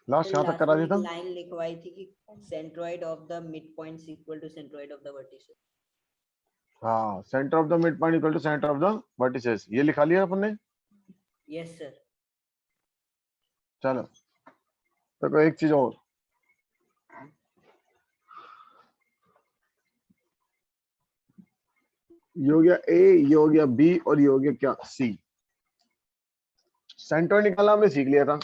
Last यहाँ तक करा दिया था। लाइन लिखवाई थी कि centroid of the mid points equal to centroid of the vertices. हाँ, centre of the mid point equal to centre of the vertices, ये लिखा लिया अपन ने। Yes sir. चलो तो एक चीज और, ये हो गया ए, ये हो गया बी और ये हो गया क्या सी। सेंटर निकालना हमने सीख लिया था।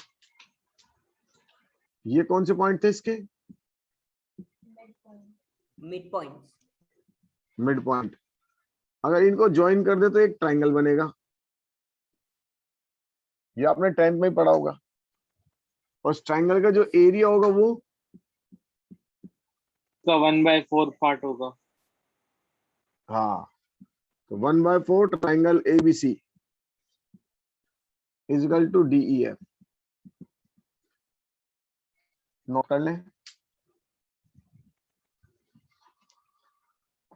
ये कौन से पॉइंट थे इसके? Mid points. Mid point. अगर इनको ज्वाइन कर दे तो एक ट्रायंगल बनेगा, ये आपने 10th में ही पढ़ा होगा। और उस ट्रायंगल का जो एरिया होगा वो का 1/4 पार्ट होगा। हाँ, तो 1/4 triangle ABC is equal to DEF। Note कर लें।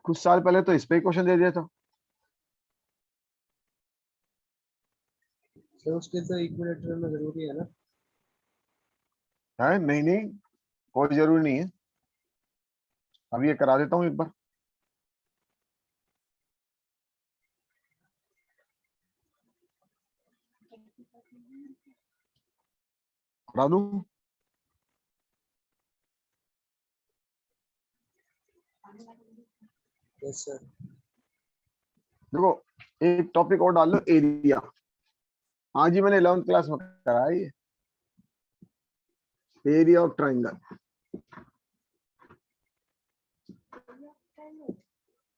कुछ साल पहले तो इस पे क्वेश्चन दे दिया था। सर उसके तो इक्विलेटरल में जरूरी है ना? है नहीं नहीं, कोई जरूरी नहीं है। अब ये करा देता हूँ एक बार। करा दूं? Yes sir. देखो, एक टॉपिक और डाल लो, एरिया। आज ही मैंने 11th क्लास में कराया ये, एरिया ऑफ ट्रायंगल।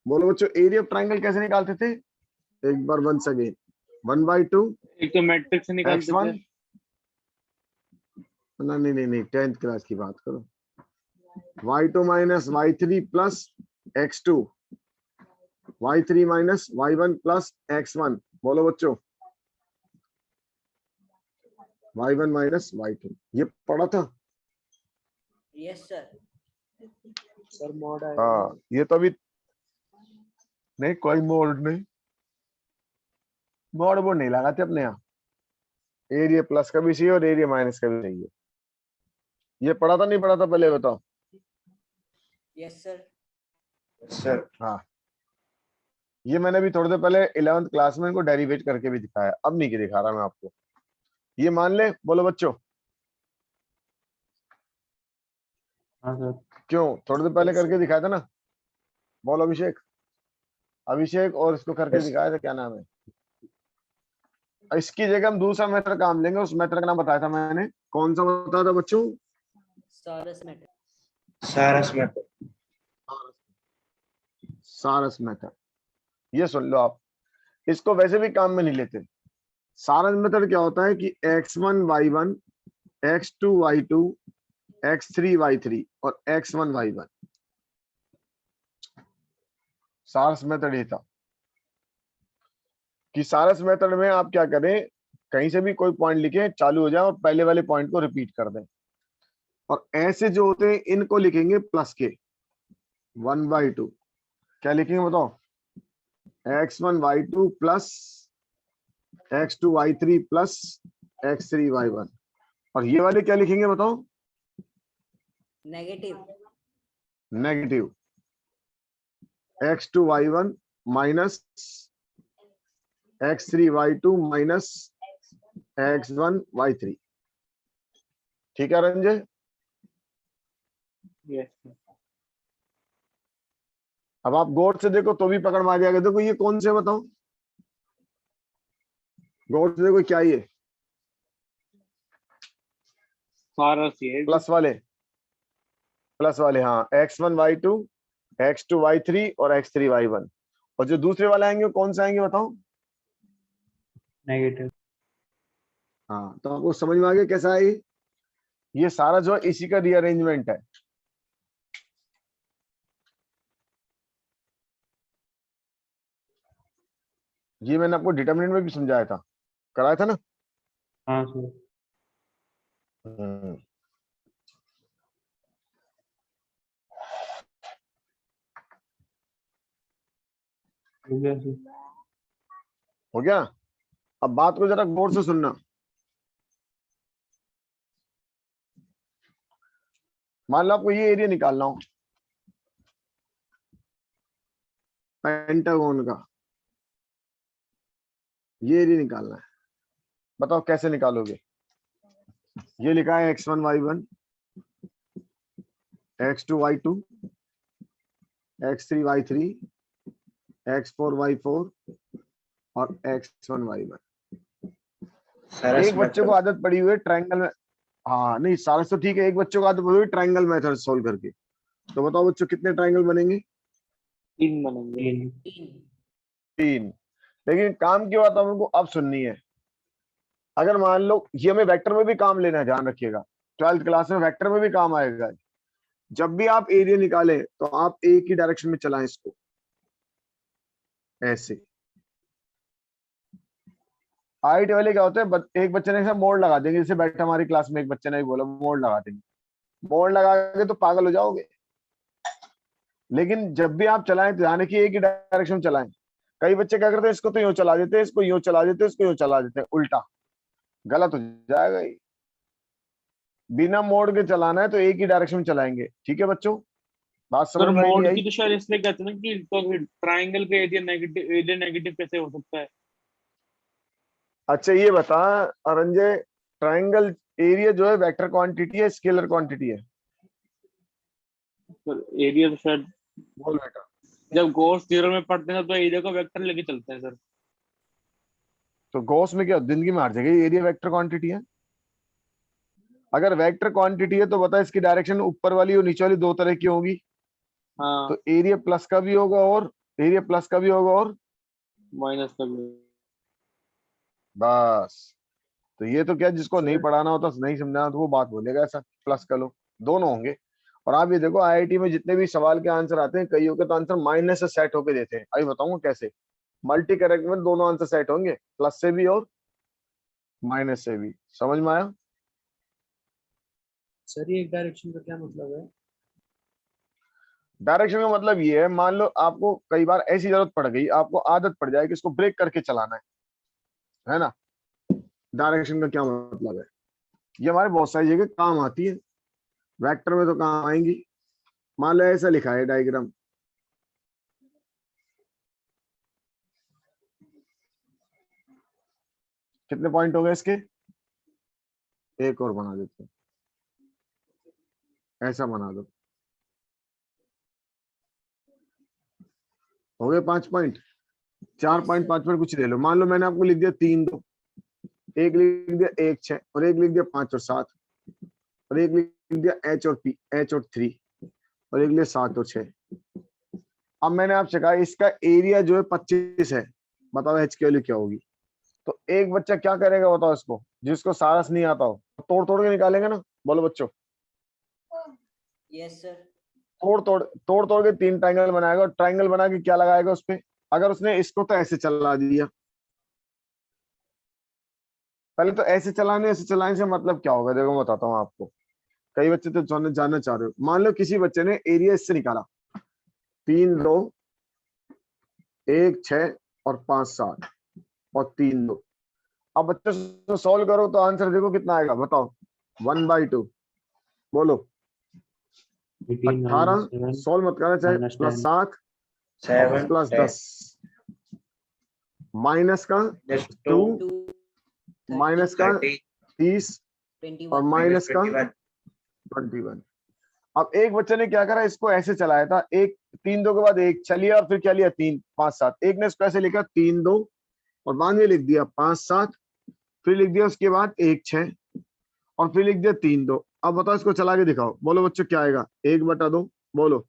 बोलो बच्चों, एरिया ऑफ ट्रायंगल कैसे निकालते थे? एक बार वंस अगेन, 1/2 एक तो मैट्रिक्स से निकालते x1। थे। नहीं नहीं नहीं, 10th क्लास की बात करो। y2 minus y3 plus x2, y3 minus y1 plus x1। बोलो बच्चों, y1 माइनस y2, ये पढ़ा था। Yes sir. सर मॉड आएगा। हाँ, ये तो अभी नहीं, कोई मोड नहीं, मोड बोर्ड नहीं लगाते अपने यहाँ। एरिया प्लस का भी चाहिए और एरिया माइनस का भी चाहिए। ये पढ़ा था नहीं पढ़ा था पहले बताओ? Yes sir. सर हाँ, ये मैंने अभी थोड़ी देर पहले 11th क्लास में इनको डेरिवेट करके भी दिखाया, अब नहीं के दिखा रहा मैं आपको। ये मान ले, बोलो बच्चों। हाँ सर। क्यों? थोड़ी देर पहले करके दिखाया था ना। बोलो अभिषेक। अभिषेक और इसको करके दिखाया था, क्या नाम है? इसकी जगह हम दूसरा मेथड काम लेंगे। उस मेथड का नाम बताया था मैंने, कौन सा बताया था बच्चों? सारस मेथड। सारस मेथड। सारस मेथड। ये सुन लो आप, इसको वैसे भी काम में नहीं लेते। सारस मेथड क्या होता है कि x1 y1, x2 y2, x3 y3 और x1 y1। सारस मेथड ये था कि सारस मेथड में आप क्या करें, कहीं से भी कोई पॉइंट लिखे, चालू हो जाए और पहले वाले पॉइंट को रिपीट कर दें। और ऐसे जो होते हैं इनको लिखेंगे प्लस के 1/2। क्या लिखेंगे बताओ? x1 y2 plus x2 y3 plus x3 y1। और ये वाले क्या लिखेंगे बताओ? Negative. Negative x2 y1 minus x3 y2 minus x1 y3। ठीक है रंजय? यस। अब आप गौर से देखो तो भी पकड़ में आ जाएगा। देखो ये कौन से बताओ, गौर से देखो, क्या ये सारस ये प्लस वाले हाँ, x1 y2, x2 y3 और x3 y1। और जो दूसरे वाले आएंगे वो कौन से आएंगे बताओ? नेगेटिव। हाँ, तो आपको समझ में आ गया कैसा है ये सारा जो है इसी का रीअरेंजमेंट है। ये मैंने आपको डिटरमिनेंट में भी समझाया था, कराया था ना। हाँ सर। हम्म। हो गया सर। हो गया। अब बात को जरा गौर से सुनना। मान लो आपको ये एरिया निकालना हो पेंटागन का, ये एरिया निकालना है, बताओ कैसे निकालोगे? ये लिखा है x1 y1, x2 y2, x3 y3, x4 y4 और x1 y1। एक बच्चे को आदत पड़ी हुई है ट्रायंगल में, हाँ नहीं सारा तो ठीक है, एक बच्चे को आदत पड़ी हुई ट्रायंगल मेथड सोल्व करके, तो बताओ बच्चों कितने ट्रायंगल बनेंगे? 3 बनेंगे। 3 3। लेकिन काम की बात हमको अब सुननी है। अगर मान लो ये हमें वेक्टर में भी काम लेना है, ध्यान रखिएगा 12th क्लास में वेक्टर में भी काम आएगा। जब भी आप एरिया निकालें तो आप एक ही डायरेक्शन में चलाएं इसको, ऐसे। आईटी वाले क्या होते हैं, एक बच्चे ने ऐसा मोड़ लगा देंगे, जैसे बैठा हमारी क्लास में एक बच्चे ने भी बोला मोड़ लगा देंगे, मोड़ लगा के तो पागल हो जाओगे। लेकिन जब भी आप चलाएं तो ध्यान रखिए एक ही डायरेक्शन में चलाएं। कई बच्चे क्या करते हैं, इसको तो यूं चला देते हैं, इसको यूं चला देते हैं, इसको यूं चला देते हैं, उल्टा गलत हो जाएगा ही। बिना मोड़ के चलाना है तो एक ही डायरेक्शन में चलाएंगे, ठीक है बच्चों? बात सर समझ में आई मोड नहीं की आई? तो शायद इसलिए कहते हैं ना कि तो ट्रायंगल का एरिया नेगेटिव कैसे हो सकता है? अच्छा ये बता अरंजय, ट्रायंगल एरिया जो है वेक्टर क्वांटिटी है स्केलर क्वांटिटी है? सर एरिया तो शायद बोल बेटा। जब गॉस थ्योरम में पढ़ते हैं तो एरिया को वेक्टर लेके चलते हैं सर। तो गॉस में क्या जिंदगी में हर जगह एरिया वेक्टर क्वांटिटी है। अगर वेक्टर क्वांटिटी है तो बता इसकी डायरेक्शन ऊपर वाली और नीचे वाली दो तरह की होगी। हाँ तो एरिया प्लस का भी होगा और एरिया प्लस का भी होगा और माइनस का भी। बस। तो ये तो क्या जिसको नहीं सर पढ़ाना होता नहीं समझाना तो वो बात बोलेगा ऐसा प्लस का लो, दोनों होंगे। और आप ये देखो आईआईटी में जितने भी सवाल के आंसर आते हैं कईयों के तो आंसर माइनस से सेट होके देते हैं। अभी बताऊंगा कैसे। मल्टी करेक्ट में दोनों आंसर सेट होंगे, प्लस से भी और माइनस से भी। समझ में आया? सर ये एक डायरेक्शन का क्या मतलब है? डायरेक्शन का मतलब ये है, मान लो आपको कई बार ऐसी जरूरत पड़ गई, आपको आदत पड़ जाए कि इसको ब्रेक करके चलाना है ना। डायरेक्शन का क्या मतलब है, ये हमारे बहुत सारी जगह काम आती है, वेक्टर में तो काम आएंगी। मान लो ऐसा लिखा है डायग्राम, कितने पॉइंट हो गए इसके? एक और बना देते हैं, ऐसा बना दो, हो गए 5 पॉइंट। 4 पॉइंट 5 पॉइंट कुछ ले लो। मान लो मैंने आपको लिख दिया 3 2, एक लिख दिया 1 6 और एक लिख दिया 5 और 7 और एक लिख दिया H और P H और 3 और एक लिख 7 और 6। अब मैंने आपसे कहा इसका एरिया जो है 25 है, बताओ H की वैल्यू क्या होगी? तो एक बच्चा क्या करेगा बताओ इसको, जिसको सारस नहीं आता हो तोड़ तोड़ के निकालेंगे ना। बोलो बच्चों। Yes sir. तोड़ तोड़ के 3 ट्रायंगल बनाएगा और ट्रायंगल बना के क्या लगाएगा उस पे? अगर उसने इसको तो ऐसे चला दिया, पहले तो ऐसे चलाने से मतलब क्या होगा देखो मैं बताता हूँ आपको। कई बच्चे तो जानना चाह रहे हो। मान लो किसी बच्चे ने एरिया इससे निकाला 3 2 1 6 और 5 7 और 3 2। अब बच्चे सॉल्व करो तो आंसर देखो कितना आएगा, बताओ 1/2। बोलो 18। 7 सॉल्व मत करना चाहे -10 प्लस 7 7 प्लस 10 माइनस का 2 2 माइनस का 30 और 21 माइनस का 21। अब एक बच्चे ने क्या करा, इसको ऐसे चलाया था, एक 3 2 के बाद एक चलिए और फिर क्या लिया 3 5 7। एक ने इसको ऐसे लिखा 3 2 और बाद में लिख दिया 5 7, फिर लिख दिया उसके बाद 1 6 और फिर लिख दिया 3 2। अब बताओ इसको चला के दिखाओ, बोलो बच्चों क्या आएगा? 1/2 बोलो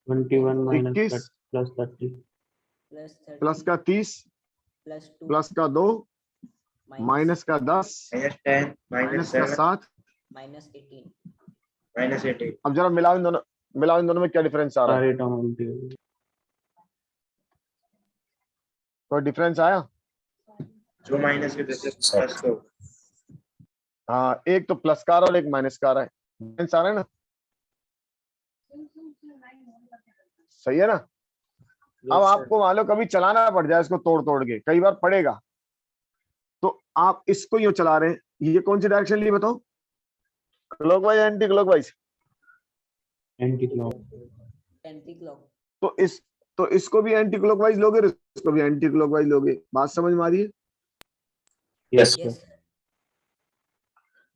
21 माइनस 21 प्लस 30 प्लस प्लस 30 का 30 प्लस 2 प्लस का 2 माइनस का 10 -10 माइनस का 7 -18। अब जरा मिलाओ इन दोनों में क्या डिफरेंस आ रहा है? सारे टर्म उल्टे हो गए। कोई डिफरेंस आया? जो माइनस के प्लस को हाँ, एक तो प्लस का आ रहा है और एक माइनस का आ रहा है, डिफरेंस आ रहा है ना। सही है ना? अब आपको मान लो कभी चलाना पड़ जाए इसको तोड़ तोड़ के, कई बार पड़ेगा, तो आप इसको यूं चला रहे हैं, ये कौन सी डायरेक्शन ली बताओ? Clockwise anti clockwise? Anti clock. Anti clock. तो इसको भी एंटी क्लॉकवाइज लोगे और इसको भी एंटी क्लॉकवाइज लोगे। बात समझ में आ रही है? यस यस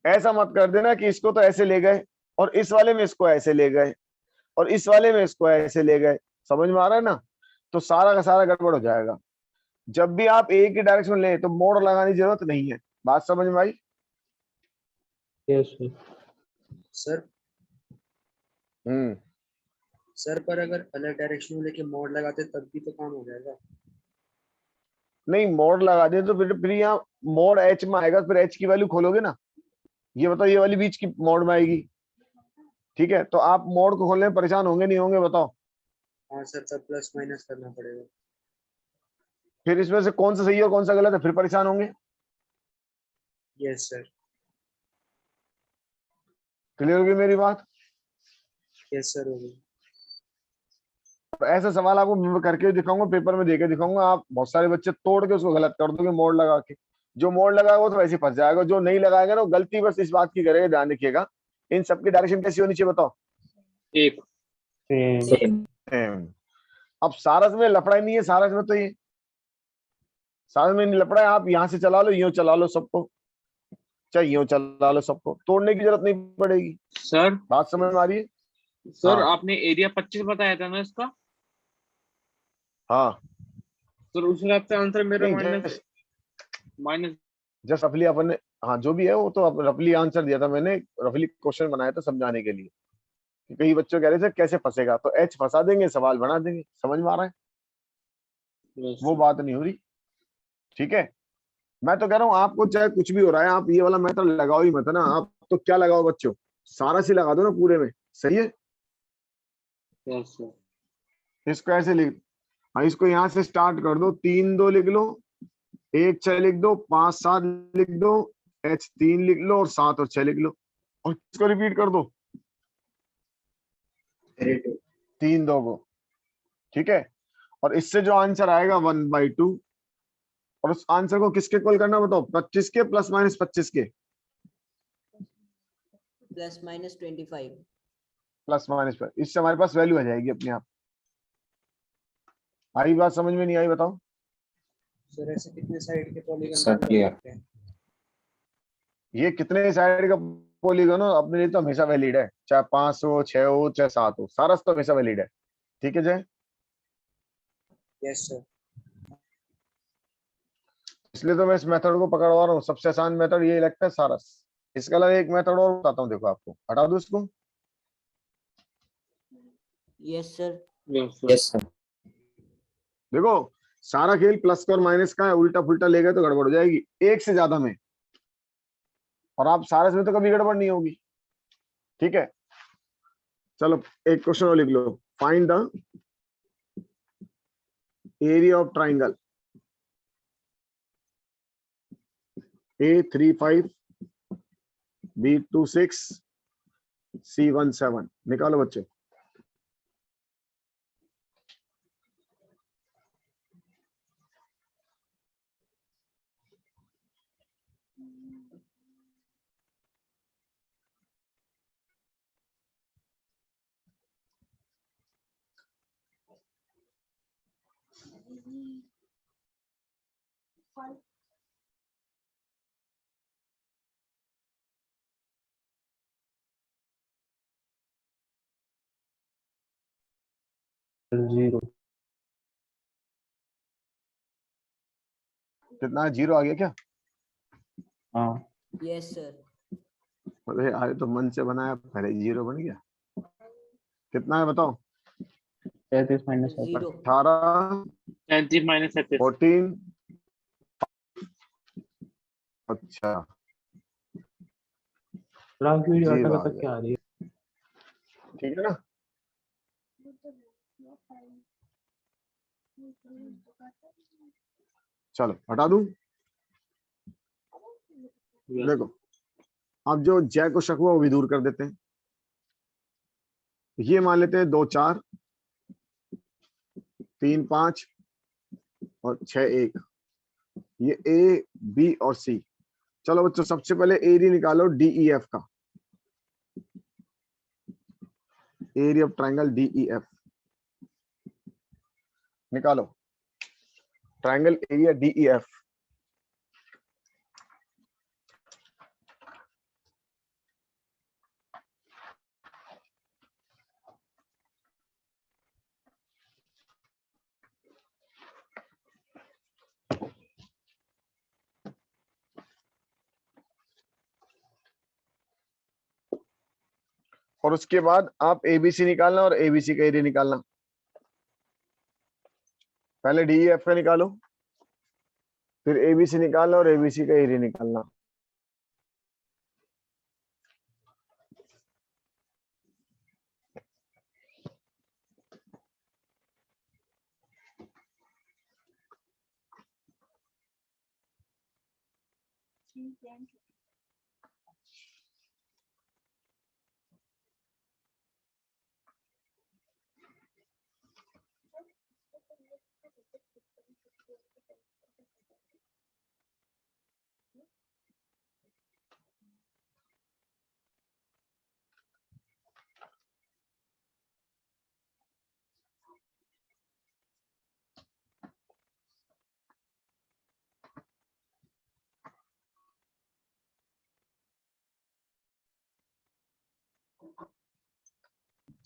ऐसा मत कर देना कि इसको तो ऐसे ले गए और इस वाले में इसको ऐसे ले गए और इस वाले में इसको ऐसे ले गए। समझ में आ रहा है ना? तो सारा का सारा गड़बड़ हो जाएगा। जब भी आप एक ही डायरेक्शन में ले तो मोड़ लगाने की जरूरत नहीं है। बात समझ में आई? यस सर हम्म। सर पर अगर अलग डायरेक्शन में लेके मोड़ लगाते तब भी तो काम हो जाएगा। नहीं, मोड़ लगा दे तो फिर यहाँ मोड़ एच में आएगा, फिर एच की वैल्यू खोलोगे ना। ये बताओ, ये वाली बीच की मोड़ में आएगी, ठीक है? तो आप मोड़ को खोलने में परेशान होंगे नहीं होंगे बताओ? हाँ सर, तब प्लस माइनस करना पड़ेगा। फिर इसमें से कौन सा सही है और कौन सा गलत है, फिर परेशान होंगे। Yes sir. क्लियर होगी मेरी बात? यस सर, हो गई। तो ऐसा सवाल आपको मैं करके दिखाऊंगा, पेपर में देके दिखाऊंगा। आप बहुत सारे बच्चे तोड़ के उसको गलत कर दोगे मोड़ लगा के। जो मोड़ लगाएगा वो तो वैसे फंस जाएगा, जो नहीं लगाएगा ना वो गलती बस इस बात की करेगा। ध्यान रखिएगा, इन सबकी डायरेक्शन कैसी होनी चाहिए बताओ? एक सेम। सेम। अब सारस में लफड़ा ही नहीं है। सारस में तो ये सारस में नहीं लफड़ा है। आप यहाँ से चला लो, यूं चला लो सबको, चाहे यूं चला लो सबको, तोड़ने की जरूरत नहीं पड़ेगी। सर बात समझ में आ रही है? सर हाँ। आपने एरिया 25 बताया था ना इसका? हाँ। सर उस हिसाब से आंसर मेरा नहीं, माइनस जस्ट रफली अपन ने, हाँ जो भी है वो तो रफली आंसर दिया था मैंने। रफली क्वेश्चन बनाया था समझाने के लिए कि कई बच्चों कह रहे थे कैसे फंसेगा, तो एच फंसा देंगे, सवाल बना देंगे। समझ में आ रहा है? वो बात नहीं हो रही, ठीक है? मैं तो कह रहा हूँ आपको चाहे कुछ भी हो रहा है, आप ये वाला मेथड लगाओ ही मत ना। आप तो क्या लगाओ बच्चों, सारा सी लगा दो ना पूरे में। सही है? Yes sir. इसको ऐसे लिख, हाँ इसको यहाँ से स्टार्ट कर दो। 3 2 लिख लो, 1 6 लिख दो, 5 7 लिख दो, H 3 लिख लो और 7 और 6 लिख लो और इसको रिपीट कर दो 3 2 को, ठीक है? और इससे जो आंसर आएगा 1/2। और उस आंसर को किसके इक्वल करना बताओ? 25 के प्लस माइनस 25 के प्लस माइनस 25। प्लस माइनस पर। इससे हमारे पास वैल्यू आ जाएगी अपने आप। आई बात समझ में? नहीं आई बताओ? सर ऐसे कितने साइड के पॉलीगन सर क्लियर। ये कितने साइड का पॉलीगन हो अपने लिए तो हमेशा वैलिड है, चाहे 5 हो 6 हो चाहे 7 हो, सारा तो हमेशा वैलिड है। ठीक है जय? Yes sir. इसलिए तो मैं इस मेथड को पकड़वा रहा हूँ। सबसे आसान मेथड ये लगता है सारस। इसके अलावा एक मेथड और बताता हूँ, देखो आपको। हटा दो इसको। Yes sir. Yes sir. देखो, सारा खेल प्लस का और माइनस का है। उल्टा फुल्टा ले गए तो गड़बड़ हो जाएगी एक से ज्यादा में, और आप सारस में तो कभी गड़बड़ नहीं होगी। ठीक है, चलो एक क्वेश्चन और लिख लो। Find the area of triangle A35 B26 C17। निकालो बच्चे। जीरो। कितना है? 0 आ गया क्या? हाँ यस सर। अरे आज तो मन से बनाया, पहले 0 बन गया। कितना है बताओ? 33 माइनस 0। 18 33 माइनस 14। अच्छा, जीरो आ गया। क्या आ रही है? ठीक है ना? चलो हटा दूं। देखो, अब जो जय को शक हुआ वो भी दूर कर देते हैं। ये मान लेते हैं 2 4 3 5 और 6 1। ये A B और C। चलो बच्चों, सबसे पहले एरिया निकालो DEF का। एरिया ऑफ ट्राइंगल DEF निकालो, ट्राइंगल एरिया DEF। और उसके बाद आप ABC निकालना और ABC का एरिया निकालना। पहले DEF का निकालो, फिर ABC निकालना और ABC का एरिया निकालना।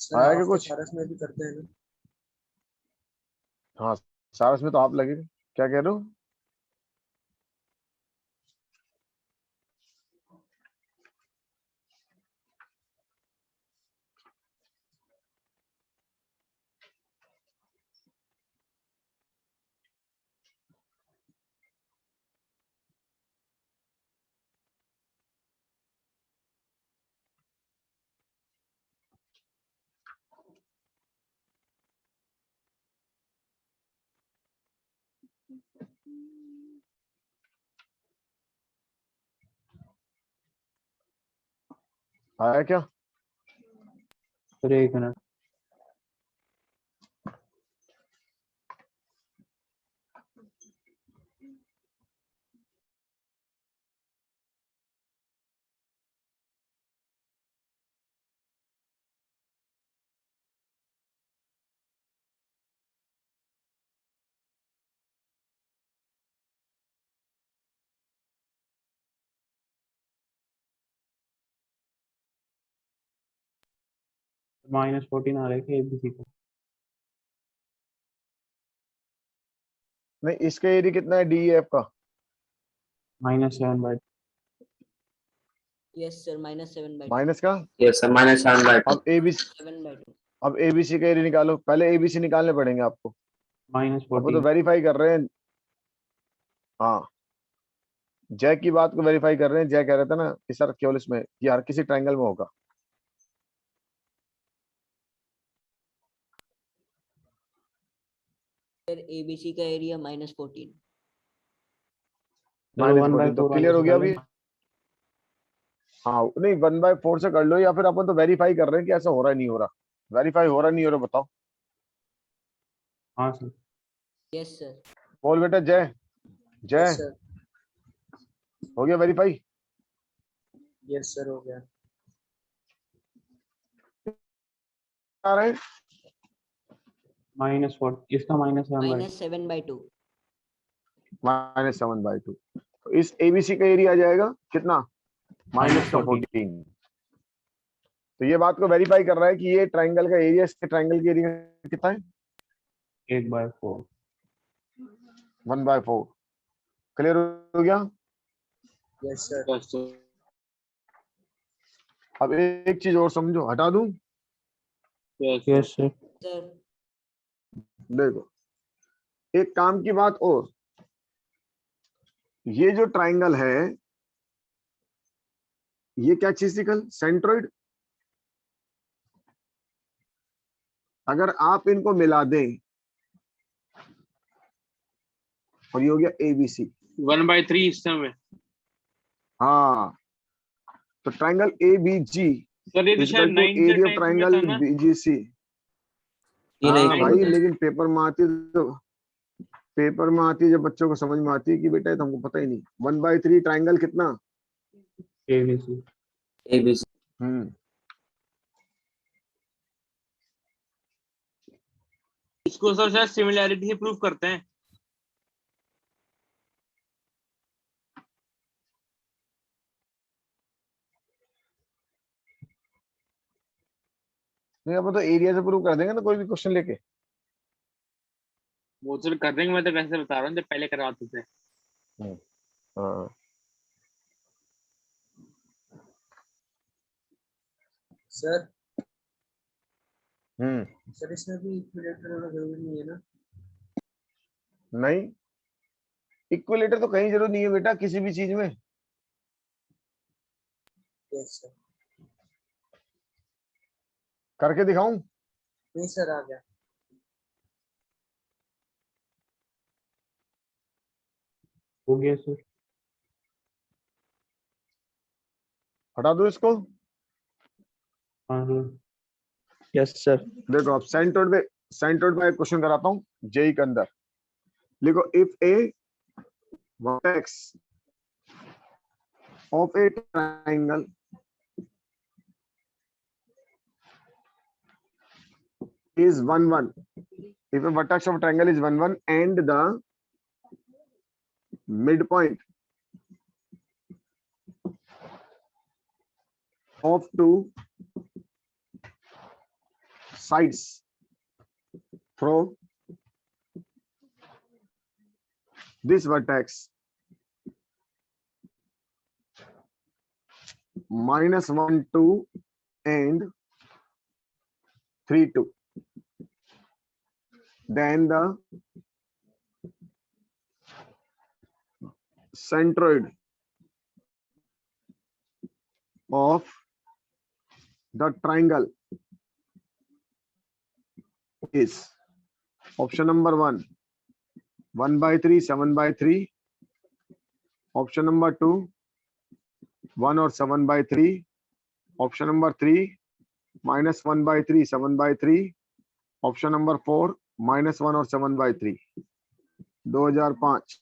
सर आया आप क्या तो कुछ? सारस में भी करते हैं ना? हाँ, सारस में तो आप लगे थे। क्या कह रहे हो? आया क्या? सर एक मिनट। -14 आ रहा है कि ABC का? नहीं, इसका एरिया कितना है DEF का? -7/2। Yes, sir. -7/2. माइनस का? Yes sir -7/2। अब ABC 7/2. अब ABC का एरिया निकालो। पहले ABC निकालने पड़ेंगे आपको। अब वो तो -14। वेरीफाई कर रहे हैं। हाँ, जय की बात को वेरीफाई कर रहे हैं। जय कह रहे थे ना कि सर केवल इसमें, ये हर किसी ट्रायंगल में होगा। Sir, ABC का एरिया -14. चलो -14 तो 1/4 वाले क्लियर हो से गया कर अभी। लेना। हाँ, नहीं 1/4 से कर लो, या फिर अपन तो वेरीफाई कर रहे हैं कि ऐसा हो रहा है नहीं हो रहा। वेरीफाई हो रहा नहीं हो रहा बताओ। हाँ सर। Yes, sir. बोल बेटा जय। यस जय सर। हो गया वेरीफाई? यस सर हो गया। आ रहे हैं -4 इसका -7/2। -7/2. -7/2। तो इस ABC का एरिया आ जाएगा कितना? -14। तो ये बात को वेरीफाई कर रहा है कि ये ट्रायंगल का एरिया इसके ट्रायंगल के एरिया कितना है? 1/4। 1/4। क्लियर हो गया? Yes sir. Yes sir. अब एक चीज और समझो, हटा दूं? Yes sir. Sir, देखो, एक काम की बात और, ये जो ट्रायंगल है, ये क्या चीज थी कल? सेंट्रोइड। अगर आप इनको मिला दें और ये हो गया ABC। 1/3 इस समय। हाँ, तो ट्रायंगल ABG सर ये तो शायद इक्वल टू 9 से एरिया ऑफ 10 में ट्रायंगल था ना? BGC। ये नहीं हाँ नहीं, भाई, नहीं। लेकिन पेपर में आती है तो, पेपर में आती है जब बच्चों को समझ में आती है कि बेटा ये तो हमको पता ही नहीं। 1/3 ट्रायंगल कितना? ABC। ABC। हम्म इसको सर शायद सिमिलैरिटी से प्रूव करते हैं। नहीं अपन तो एरिया से प्रूव कर देंगे ना कोई भी क्वेश्चन लेके। वो चल कर देंगे, मैं तो वैसे बता रहा हूँ जब पहले करवाते थे। हाँ सर हम्म। इसमें भी इक्विलेटरल होना जरूरी नहीं है ना? नहीं, इक्विलेटर तो कहीं जरूर नहीं है बेटा किसी भी चीज में। Yes sir. करके दिखाऊं? नहीं सर, आ गया। हो गया सर। हटा दो इसको। हाँ सर। Yes sir. देखो अब सेंटर्ड में एक क्वेश्चन कराता हूँ जेई के अंदर। लिखो if A vertex of a triangle is 1 1, if a vertex of a triangle is 1 1 and the midpoint of two sides from this vertex -1 2 and 3 2, then the centroid of the triangle is option number 1 1/3 7/3, option number 2 1 or 7/3, option number 3 -1/3 7/3, option number 4 -1 और 7/3। 2005।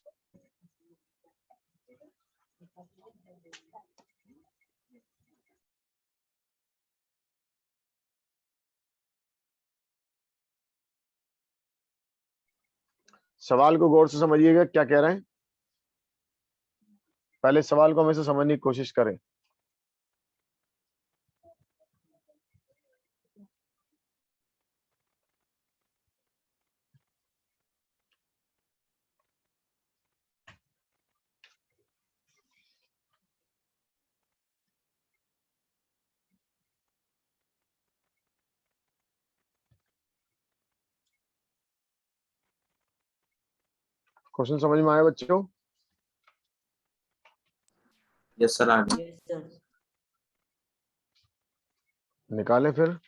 सवाल को गौर से समझिएगा क्या कह रहे हैं। पहले सवाल को हमेशा समझने की कोशिश करें। क्वेश्चन समझ में आया बच्चों? यस सर, आ गया। Yes, sir. निकालें फिर।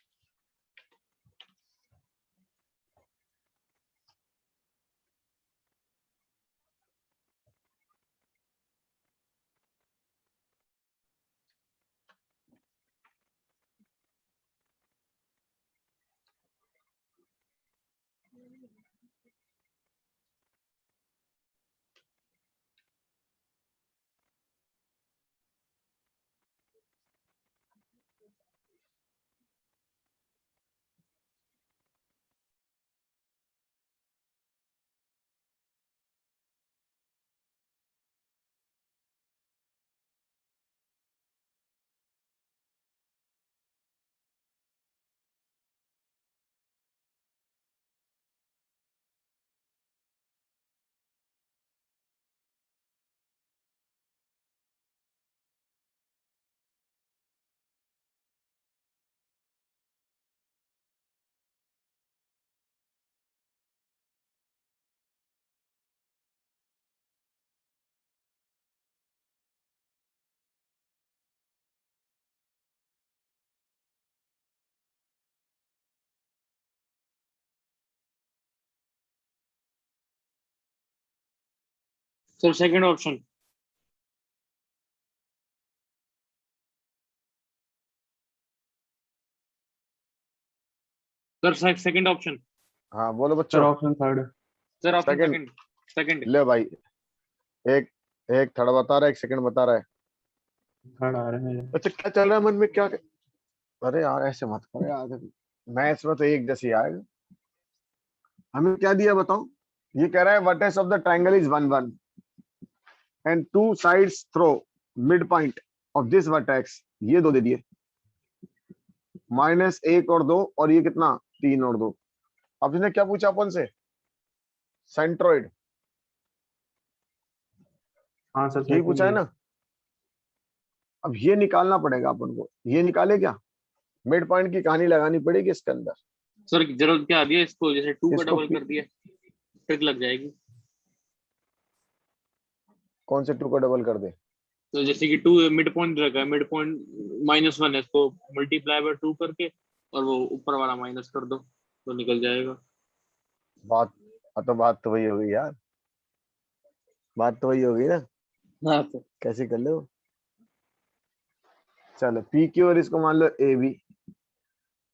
Sir second option. Sir second option. हाँ बोलो सर बच्चों। Option third. Sir option Second. Second. Second. ले भाई, एक एक थर्ड बता रहा है, एक सेकंड बता रहा है। थर्ड आ रहा है। अच्छा क्या चल रहा है मन में, क्या? अरे यार ऐसे मत करो यार, मैथ्स में तो एक जैसे ही आएगा। हमें क्या दिया बताओ? ये कह रहा है vertex of the triangle is 1 1 and two sides through midpoint of this vertex, ये दो दे दिए, -1 और 2, और ये कितना 3 और 2। अब इसने क्या पूछा अपन से? सेंट्रोइड, हाँ सर यही पूछा है ना? अब ये निकालना पड़ेगा अपन को। ये निकाले क्या? मिड पॉइंट की कहानी लगानी पड़ेगी इसके अंदर। सर जरूरत क्या आ दिया इसको, जैसे 2 का इसको डबल कर दिया ट्रिक लग जाएगी। कौन से 2 को डबल कर दे? तो जैसे कि 2 मिड पॉइंट रखा है, मिड पॉइंट -1 है, इसको मल्टीप्लाई बाय 2 करके और वो ऊपर वाला माइनस कर दो तो निकल जाएगा। बात तो बात तो वही होगी यार, बात तो वही होगी ना। हाँ तो कैसे कर लो? चलो पी क्यू और इसको मान लो ए बी,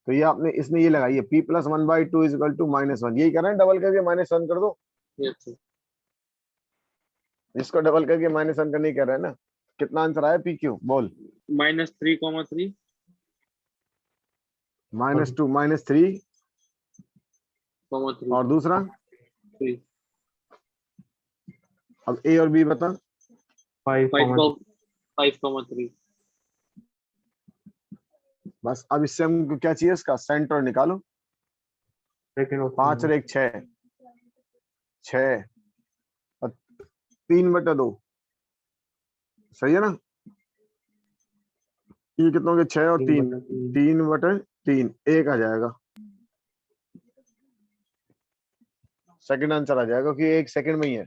तो ये आपने इसने ये लगाई है p + 1/2 इज इक्वल टू -1, यही कर रहे हैं, डबल करके -1 कर दो। ये तो इसको डबल करके -1 करने कर रहे हैं ना। कितना आंसर आया पी क्यू? बोल। -3,3 -2 -3 3 और दूसरा 3 अब ए और बी बता। 5,3 बस अब इससे हमको क्या चाहिए? इसका सेंटर निकालो। सेकंड 5 और 1 6, 6 और 3/2, सही है ना? ये कितना हो गया? 6 और 3, 3/3, 1 आ जाएगा। सेकंड आंसर आ जाएगा क्योंकि 1 सेकंड में ही है।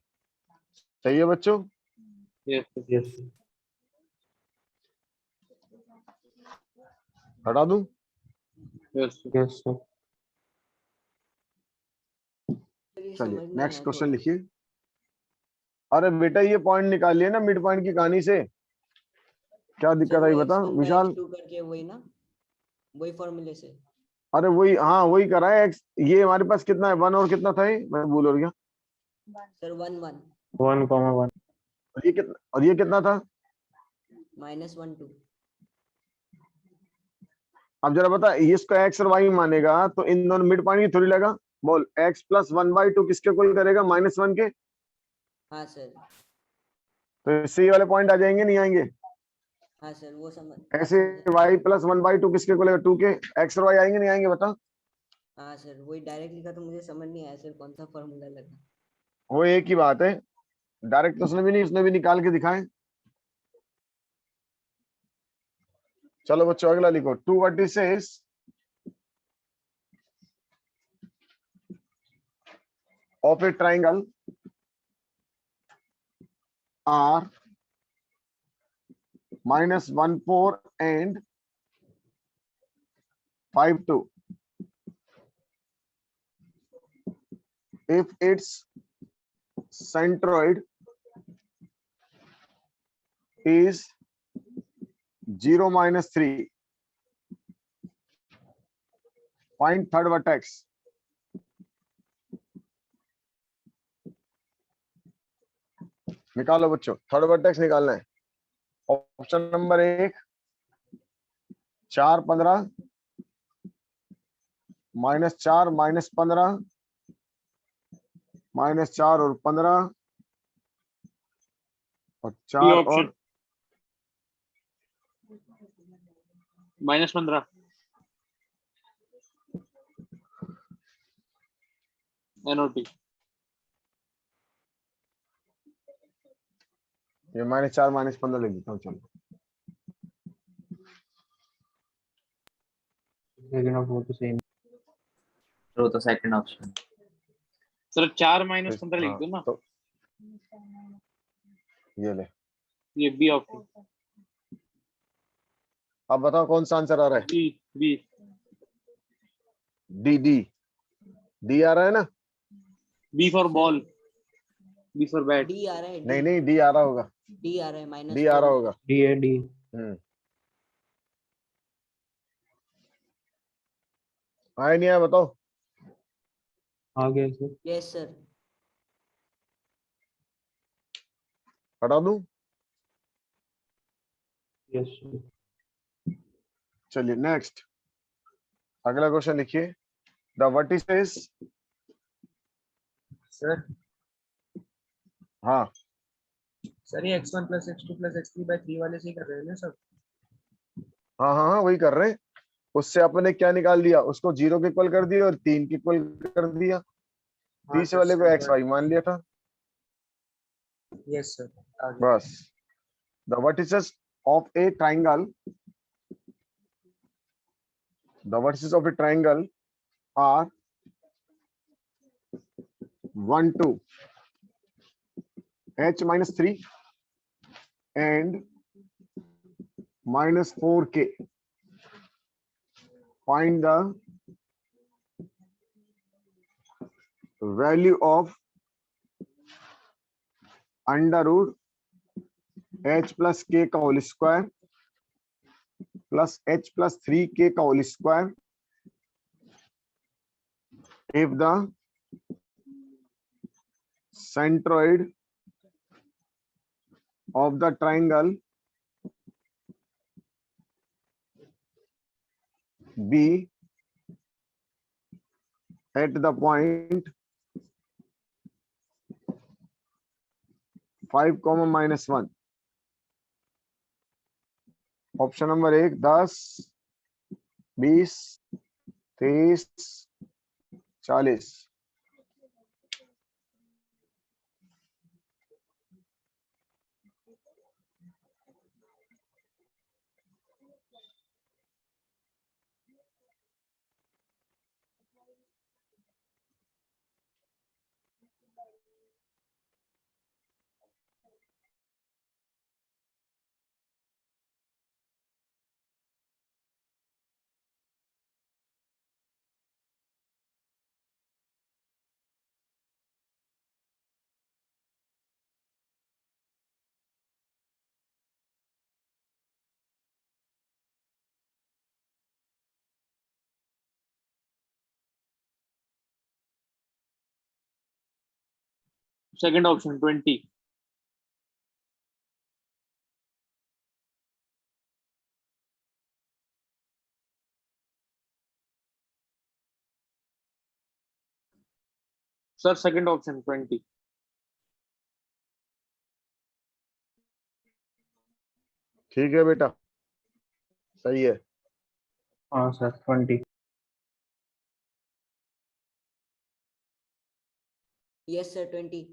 सही है बच्चों? यस हटा दूं? Yes sir. चलिए नेक्स्ट क्वेश्चन लिखिए। अरे बेटा ये पॉइंट निकाल लिए ना मिड पॉइंट की कहानी से, क्या दिक्कत आई बता विशाल? करके वही ना, वही फॉर्मूले से। अरे वही, हाँ वही करा है। ये हमारे पास कितना है? 1 और कितना था ये? मैं भूल हो गया। सर 1 1 1,1 और ये कितना था? -1 2। अब जरा बता, ये इसको x और y मानेगा तो इन दोनों मिड पॉइंट की थोड़ी लगा। बोल x + 1/2 किसके इक्वल करेगा? -1 के। हाँ सर, तो इससे ये वाले पॉइंट आ जाएंगे, नहीं आएंगे? हाँ सर वो समझ। ऐसे y + 1/2 किसके इक्वल है? 2 के। x और y आएंगे, नहीं आएंगे? बता। हाँ सर वही डायरेक्ट लिखा तो मुझे समझ नहीं आया सर कौन सा फॉर्मूला लगा। वो एक ही बात है, डायरेक्ट तो उसने भी नहीं, उसने भी निकाल के दिखाए। चलो बच्चों अगला लिखो। 2 vertices of a triangle are -1 4 and 5 2 if its centroid is 0 -3, find third vertex. निकालो बच्चों, थर्ड वर्टेक्स निकालना है। ऑप्शन नंबर 1 4 15 -4 -15 -4 और 15 और 4 और -15 NOT। ये -4 -15 लिख देता हूँ। चलो सेकंड ऑफ वो तो सेम। वो तो सेकंड ऑप्शन। सर 4 -15 लिख दो ना। तो ये ले। ये बी ऑप्शन। अब बताओ कौन सा आंसर आ रहा है? बी डी डी डी आ रहा है ना? B for ball, B for bat. D आ रहा है, नहीं नहीं, डी आ रहा होगा, डी आ रहा है -4। डी आ रहा होगा। डी है डी। आया नहीं आया बताओ? आ गया सर। Yes sir. हटा दूं? Yes sir. चलिए नेक्स्ट अगला क्वेश्चन लिखिए। द वर्टिसेस सर हाँ सर ये x1 plus x2 plus x3 by 3 वाले से ही कर रहे हैं ना सब? हाँ हाँ हाँ वही कर रहे हैं। उससे अपने क्या निकाल दिया, उसको 0 के इक्वल कर दिया और 3 के इक्वल कर दिया। हाँ तीसरे वाले को एक्स वाई मान लिया था यस सर, आगे। बस। The vertices of a triangle, the vertices of a triangle are 1 2 h minus 3 and minus 4k. Find the value of under root h plus k का whole square plus h plus 3k का whole square if the centroid of the triangle be at the point 5 comma minus 1. Option number 1 10 20 30 40। Second option 20। Sir second option 20। ठीक है बेटा, सही है। हाँ sir 20। Yes, sir, 20.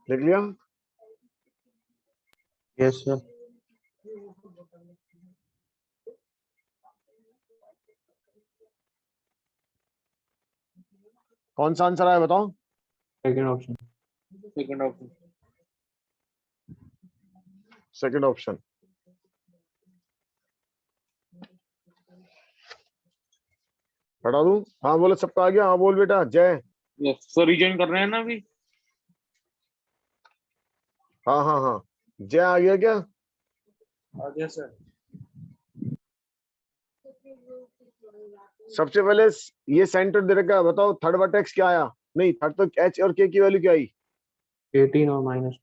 लिख लिया? Yes sir. कौन सा आंसर आया बताओ? Second option. Second option. Second option. पढ़ा दूं? हाँ बोलो, सबका आ गया? हाँ बोल बेटा। जय। यस सर, रीजन कर रहे हैं ना अभी। हाँ हाँ हाँ, जय आ गया क्या? आ गया सर। सबसे पहले ये सेंटर दे रखा है, बताओ थर्ड वर्टेक्स क्या आया? नहीं, थर्ड तो एच और के की वैल्यू क्या आई? 18 और माइनस।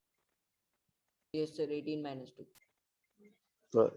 Yes, sir, 18 minus 2. तो